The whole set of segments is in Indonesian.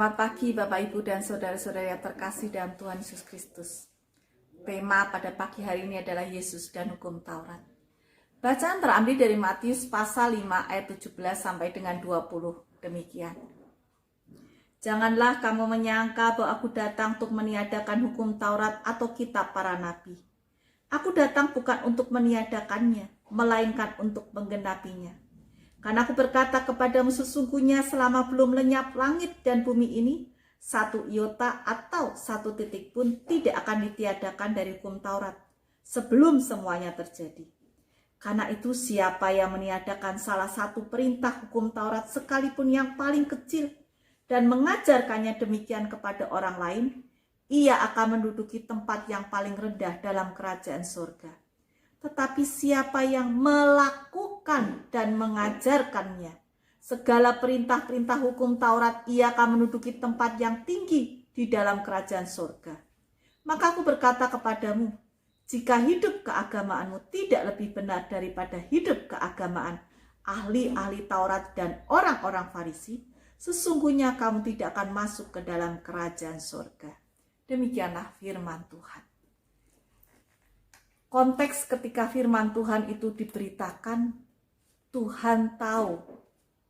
Selamat pagi Bapak Ibu dan Saudara-saudara yang terkasih dalam Tuhan Yesus Kristus. Tema pada pagi hari ini adalah Yesus dan Hukum Taurat. Bacaan terambil dari Matius pasal 5 ayat 17 sampai dengan 20. Demikian. Janganlah kamu menyangka bahwa aku datang untuk meniadakan hukum Taurat atau kitab para nabi. Aku datang bukan untuk meniadakannya, melainkan untuk menggenapinya. Karena aku berkata kepadamu, sesungguhnya selama belum lenyap langit dan bumi ini, satu iota atau satu titik pun tidak akan ditiadakan dari hukum Taurat sebelum semuanya terjadi. Karena itu siapa yang meniadakan salah satu perintah hukum Taurat sekalipun yang paling kecil dan mengajarkannya demikian kepada orang lain, ia akan menduduki tempat yang paling rendah dalam kerajaan surga. Tetapi siapa yang melakukan dan mengajarkannya segala perintah-perintah hukum Taurat, ia akan menduduki tempat yang tinggi di dalam kerajaan surga. Maka aku berkata kepadamu, jika hidup keagamaanmu tidak lebih benar daripada hidup keagamaan ahli-ahli Taurat dan orang-orang Farisi, sesungguhnya kamu tidak akan masuk ke dalam kerajaan surga. Demikianlah firman Tuhan. Konteks ketika firman Tuhan itu diberitakan, Tuhan tahu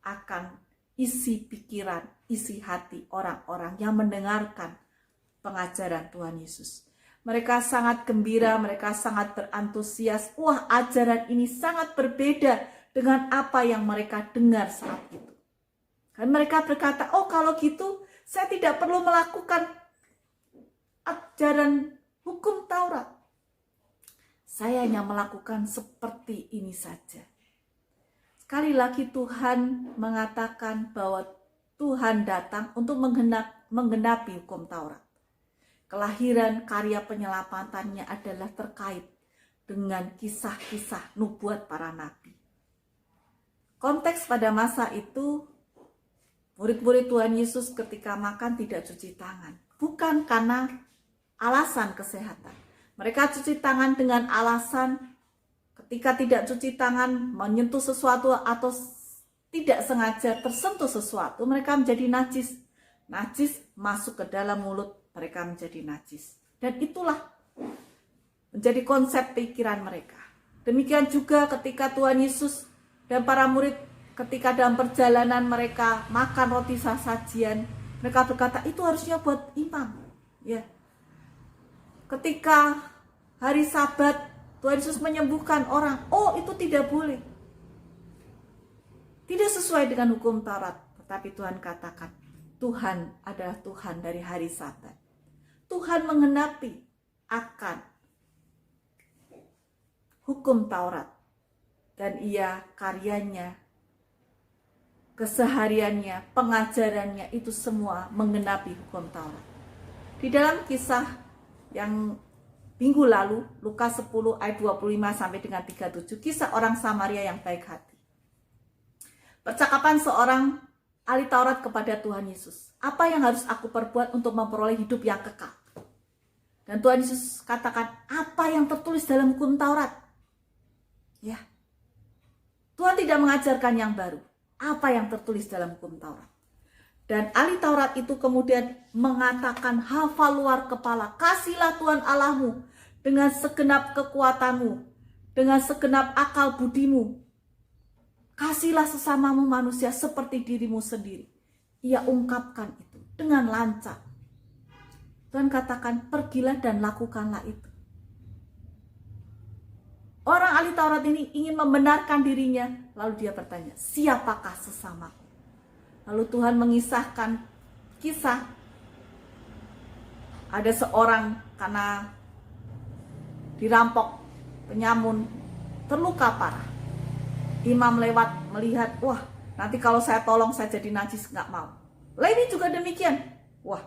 akan isi pikiran, isi hati orang-orang yang mendengarkan pengajaran Tuhan Yesus. Mereka sangat gembira, mereka sangat berantusias. Wah, ajaran ini sangat berbeda dengan apa yang mereka dengar saat itu. Dan mereka berkata, oh kalau gitu saya tidak perlu melakukan ajaran hukum Taurat. Saya hanya melakukan seperti ini saja. Sekali lagi Tuhan mengatakan bahwa Tuhan datang untuk menggenapi hukum Taurat. Kelahiran karya penyelamatannya adalah terkait dengan kisah-kisah nubuat para nabi. Konteks pada masa itu, murid-murid Tuhan Yesus ketika makan tidak cuci tangan. Bukan karena alasan kesehatan. Mereka cuci tangan dengan alasan ketika tidak cuci tangan, menyentuh sesuatu atau tidak sengaja tersentuh sesuatu, mereka menjadi najis. Najis masuk ke dalam mulut, mereka menjadi najis. Dan itulah menjadi konsep pikiran mereka. Demikian juga ketika Tuhan Yesus dan para murid ketika dalam perjalanan mereka makan roti sajian, mereka berkata itu harusnya buat imam. Ya. Ketika hari Sabat Tuhan Yesus menyembuhkan orang, oh itu tidak boleh. Tidak sesuai dengan hukum Taurat, tetapi Tuhan katakan, Tuhan adalah Tuhan dari hari Sabat. Tuhan menggenapi akan hukum Taurat. Dan ia karyanya, kesehariannya, pengajarannya itu semua menggenapi hukum Taurat. Di dalam kisah yang minggu lalu, Lukas 10 ayat 25 sampai dengan 37, kisah orang Samaria yang baik hati. Percakapan seorang ahli Taurat kepada Tuhan Yesus. Apa yang harus aku perbuat untuk memperoleh hidup yang kekal? Dan Tuhan Yesus katakan, apa yang tertulis dalam hukum Taurat? Ya. Tuhan tidak mengajarkan yang baru. Apa yang tertulis dalam hukum Taurat? Dan ahli Taurat itu kemudian mengatakan, hafal luar kepala, kasihlah Tuhan Allahmu dengan segenap kekuatanmu, dengan segenap akal budimu. Kasihlah sesamamu manusia seperti dirimu sendiri. Ia ungkapkan itu dengan lancar. Tuhan katakan, pergilah dan lakukanlah itu. Orang ahli Taurat ini ingin membenarkan dirinya, lalu dia bertanya, siapakah sesamaku? Lalu Tuhan mengisahkan kisah ada seorang karena dirampok penyamun terluka parah. Imam lewat melihat, wah nanti kalau saya tolong saya jadi najis, nggak mau. Ini juga demikian, wah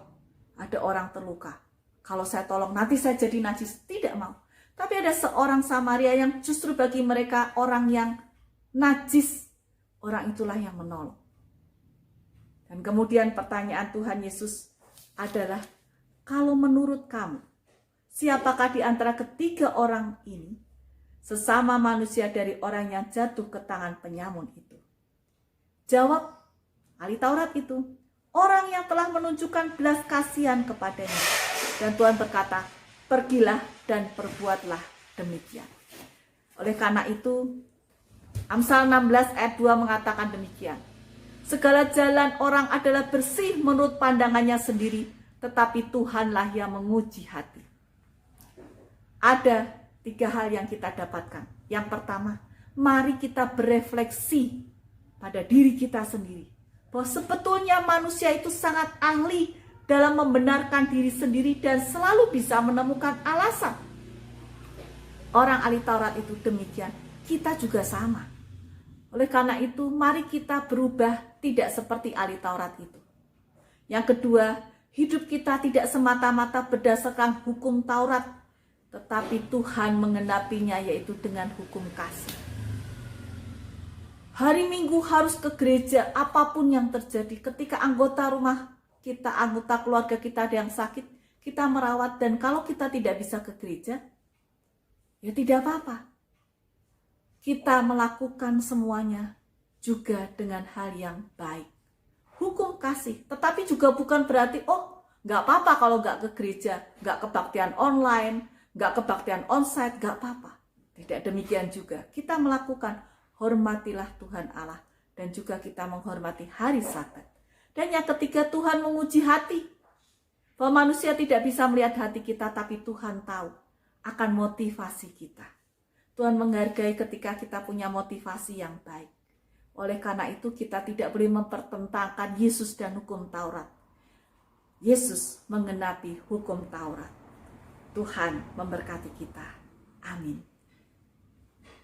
ada orang terluka, kalau saya tolong nanti saya jadi najis, tidak mau. Tapi ada seorang Samaria yang justru bagi mereka orang yang najis, orang itulah yang menolong. Dan kemudian pertanyaan Tuhan Yesus adalah, kalau menurut kamu, siapakah di antara ketiga orang ini sesama manusia dari orang yang jatuh ke tangan penyamun itu? Jawab ahli Taurat itu, orang yang telah menunjukkan belas kasihan kepadanya. Dan Tuhan berkata, pergilah dan perbuatlah demikian. Oleh karena itu, Amsal 16 ayat 2 mengatakan demikian. Segala jalan orang adalah bersih menurut pandangannya sendiri, tetapi Tuhanlah yang menguji hati. Ada 3 hal yang kita dapatkan. Yang pertama, mari kita berefleksi pada diri kita sendiri. Bahwa sebetulnya manusia itu sangat ahli dalam membenarkan diri sendiri dan selalu bisa menemukan alasan. Orang ahli Taurat itu demikian, kita juga sama. Oleh karena itu, mari kita berubah tidak seperti ahli Taurat itu. Yang kedua, hidup kita tidak semata-mata berdasarkan hukum Taurat, tetapi Tuhan mengenapinya yaitu dengan hukum kasih. Hari Minggu harus ke gereja apapun yang terjadi. Ketika anggota rumah kita, anggota keluarga kita ada yang sakit, kita merawat, dan kalau kita tidak bisa ke gereja, ya tidak apa-apa. Kita melakukan semuanya juga dengan hal yang baik. Hukum kasih, tetapi juga bukan berarti, nggak apa-apa kalau nggak ke gereja, nggak kebaktian online, nggak kebaktian onsite, nggak apa-apa. Tidak demikian juga. Kita melakukan, hormatilah Tuhan Allah, dan juga kita menghormati hari Sabat. Dan yang ketiga, Tuhan menguji hati. Bahwa manusia tidak bisa melihat hati kita, tapi Tuhan tahu akan motivasi kita. Tuhan menghargai ketika kita punya motivasi yang baik. Oleh karena itu kita tidak boleh mempertentangkan Yesus dan hukum Taurat. Yesus mengenapi hukum Taurat. Tuhan memberkati kita. Amin.